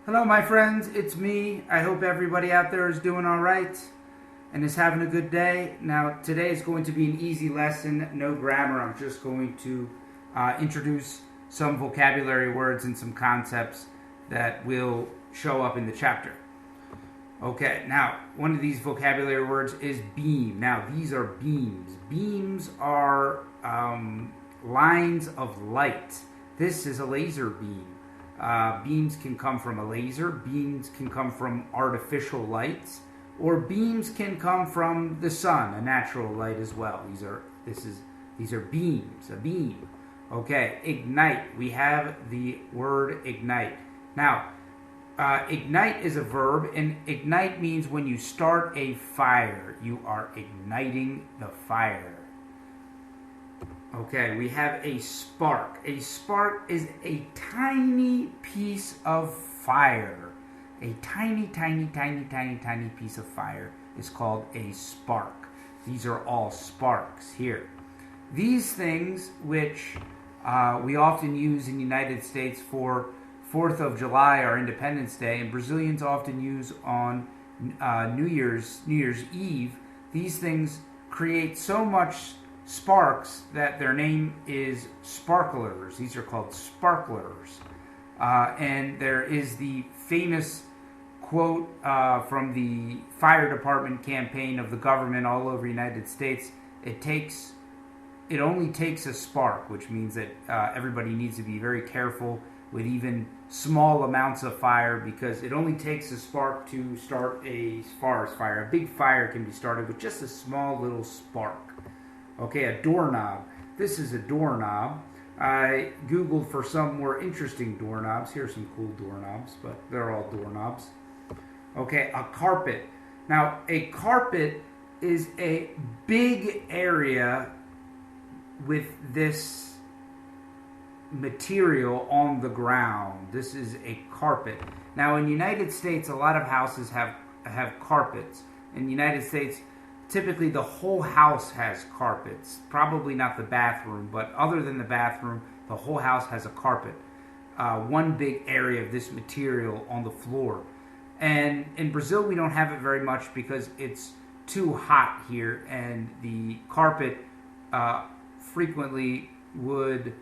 Hello, my friends. It's me. I hope everybody out there is doing all right and is having a good day. Now, today is going to be an easy lesson, no grammar. I'm just going to introduce some vocabulary words and some concepts that will show up in the chapter. Okay, now, one of these vocabulary words is beam. Now, these are beams. Beams are lines of light. This is a laser beam. Beams can come from a laser, beams can come from artificial lights, or beams can come from the sun, a natural light as well. These are beams, a beam. Okay, ignite. We have the word ignite. Now, ignite is a verb, and ignite means when you start a fire, you are igniting the fire. Okay, we have a spark. A spark is a tiny piece of fire. A tiny piece of fire is called a spark. These are all sparks here. These things, which we often use in the United States for 4th of July, our Independence Day, and Brazilians often use on New Year's Eve, these things create so much sparks that their name is sparklers. These are called sparklers. And there is the famous quote from the fire department campaign of the government all over the United States. It only takes a spark, which means that everybody needs to be very careful with even small amounts of fire, because it only takes a spark to start a forest fire. A big fire can be started with just a small little spark. Okay, a doorknob. This is a doorknob. I Googled for some more interesting doorknobs. Here's some cool doorknobs, but they're all doorknobs. Okay, a carpet. Now, a carpet is a big area with this material on the ground. This is a carpet. Now, in the United States, a lot of houses have carpets. In the United States, typically the whole house has carpets. Probably not the bathroom, but other than the bathroom, the whole house has a carpet. One big area of this material on the floor. And in Brazil, we don't have it very much because it's too hot here, and the carpet frequently would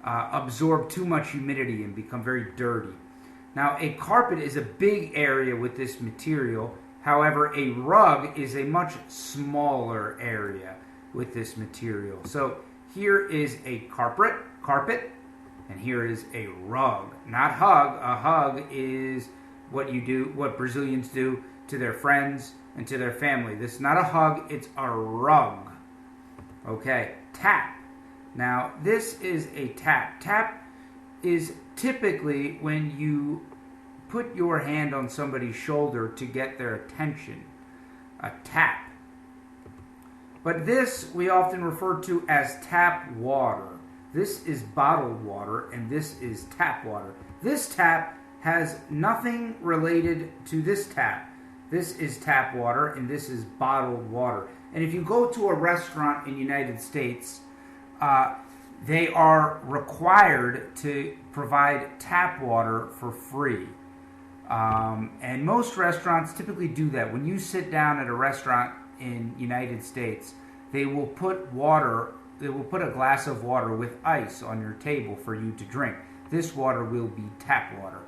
absorb too much humidity and become very dirty. Now, a carpet is a big area with this material. However, a rug is a much smaller area with this material. So here is a carpet, and here is a rug. Not hug. A hug is what Brazilians do to their friends and to their family. This is not a hug, it's a rug. Okay, tap. Now, this is a tap. Tap is typically when you put your hand on somebody's shoulder to get their attention. A tap. But this we often refer to as tap water. This is bottled water, and this is tap water. This tap has nothing related to this tap. This is tap water, and this is bottled water. And if you go to a restaurant in the United States, they are required to provide tap water for free. And most restaurants typically do that. When you sit down at a restaurant in the United States, they will put a glass of water with ice on your table for you to drink. This water will be tap water.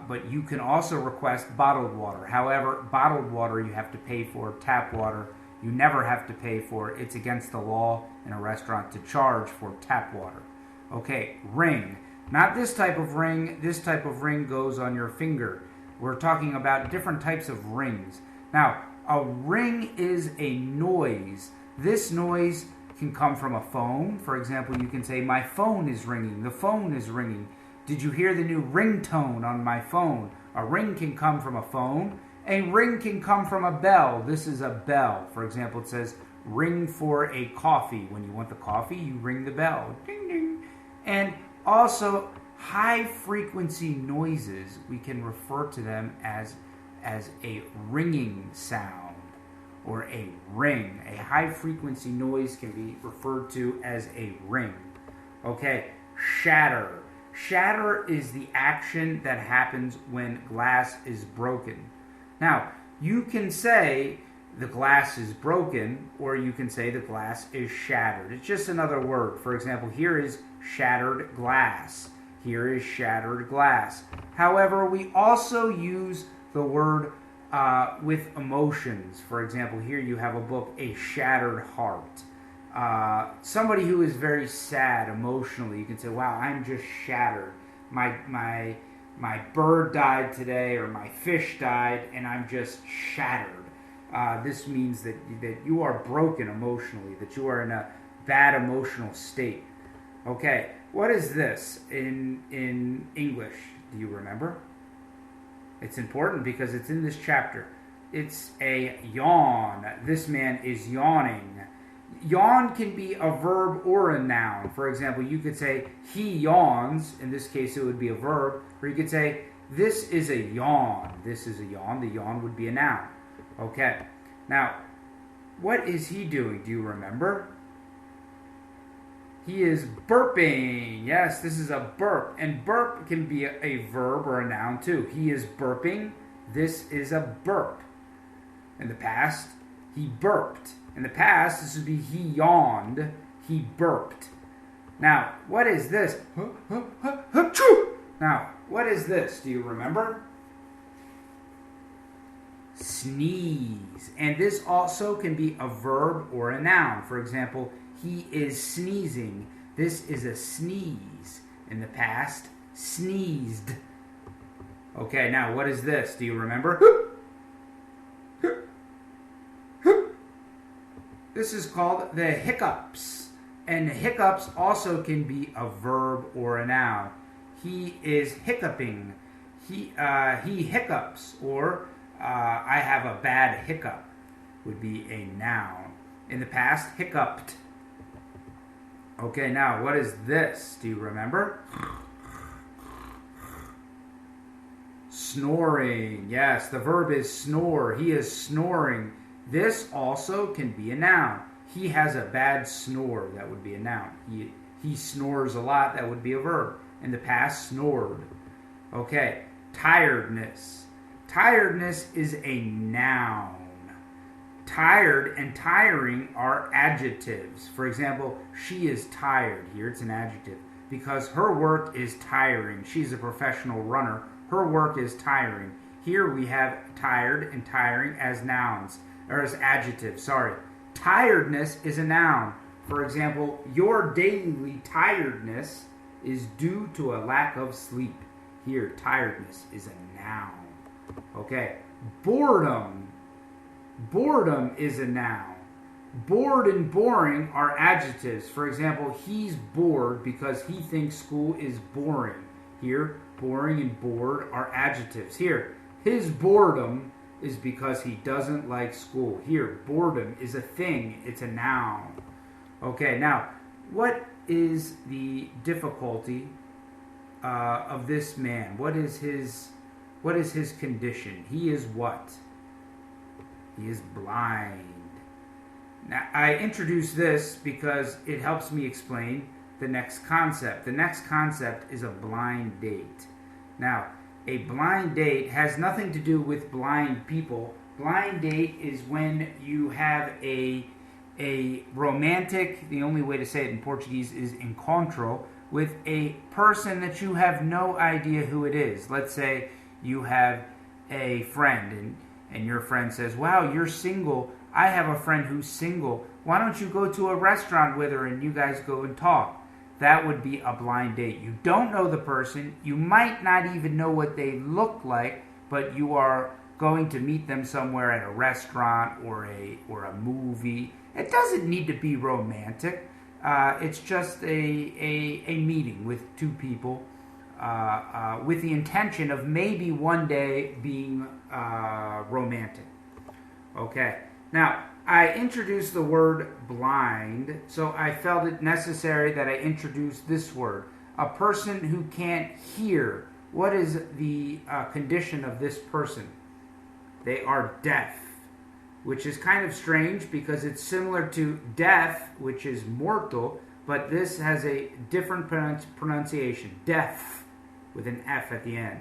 But you can also request bottled water. However, bottled water you have to pay for. Tap water you never have to pay for. It's against the law in a restaurant to charge for tap water. Okay, ring. Not this type of ring. This type of ring goes on your finger. We're talking about different types of rings. Now, a ring is a noise. This noise can come from a phone. For example, you can say, my phone is ringing. The phone is ringing. Did you hear the new ringtone on my phone? A ring can come from a phone. A ring can come from a bell. This is a bell. For example, it says, ring for a coffee. When you want the coffee, you ring the bell. Ding, ding. And also, high-frequency noises, we can refer to them as a ringing sound or a ring. A high-frequency noise can be referred to as a ring. Okay, shatter. Shatter is the action that happens when glass is broken. Now, you can say the glass is broken, or you can say the glass is shattered. It's just another word. For example, here is shattered glass. Here is shattered glass. However, we also use the word with emotions. For example, here you have a book, A Shattered Heart. Somebody who is very sad emotionally, you can say, wow, I'm just shattered. My bird died today, or my fish died, and I'm just shattered. This means that you are broken emotionally, that you are in a bad emotional state. Okay, what is this in English? Do you remember? It's important because it's in this chapter. It's a yawn. This man is yawning. Yawn can be a verb or a noun. For example, you could say, he yawns. In this case, it would be a verb. Or you could say, this is a yawn. This is a yawn. The yawn would be a noun. Okay. Now, what is he doing? Do you remember? He is burping. Yes, this is a burp. And burp can be a verb or a noun too. He is burping. This is a burp. In the past, he burped. In the past, this would be he yawned. He burped. Now, what is this? Now, what is this? Do you remember? Sneeze. And this also can be a verb or a noun. For example, he is sneezing. This is a sneeze. In the past, sneezed. Okay, now what is this? Do you remember? This is called the hiccups. And hiccups also can be a verb or a noun. He is hiccuping. He hiccups. Or I have a bad hiccup would be a noun. In the past, hiccuped. Okay, now what is this? Do you remember? Snoring. Yes, the verb is snore. He is snoring. This also can be a noun. He has a bad snore. That would be a noun. He snores a lot. That would be a verb. In the past, snored. Okay, tiredness. Tiredness is a noun. Tired and tiring are adjectives. For example, she is tired. Here it's an adjective because her work is tiring. She's a professional runner. Her work is tiring. Here we have tired and tiring as nouns, or as adjectives, sorry. Tiredness is a noun. For example, your daily tiredness is due to a lack of sleep. Here, tiredness is a noun. Okay, boredom. Boredom is a noun. Bored and boring are adjectives. For example, he's bored because he thinks school is boring. Here, boring and bored are adjectives. Here, his boredom is because he doesn't like school. Here, boredom is a thing. It's a noun. Okay, now, what is the difficulty of this man? What is his condition? He is what? He is blind. Now, I introduce this because it helps me explain the next concept. The next concept is a blind date. Now, a blind date has nothing to do with blind people. Blind date is when you have a romantic, the only way to say it in Portuguese is encontro, with a person that you have no idea who it is. Let's say you have a friend and your friend says, wow, you're single. I have a friend who's single. Why don't you go to a restaurant with her and you guys go and talk? That would be a blind date. You don't know the person. You might not even know what they look like, but you are going to meet them somewhere at a restaurant or a movie. It doesn't need to be romantic. It's just a meeting with two people with the intention of maybe one day being romantic. Okay. Now, I introduced the word blind, so I felt it necessary that I introduce this word. A person who can't hear. What is the condition of this person? They are deaf, which is kind of strange because it's similar to death, which is mortal, but this has a different pronunciation, deaf, with an F at the end.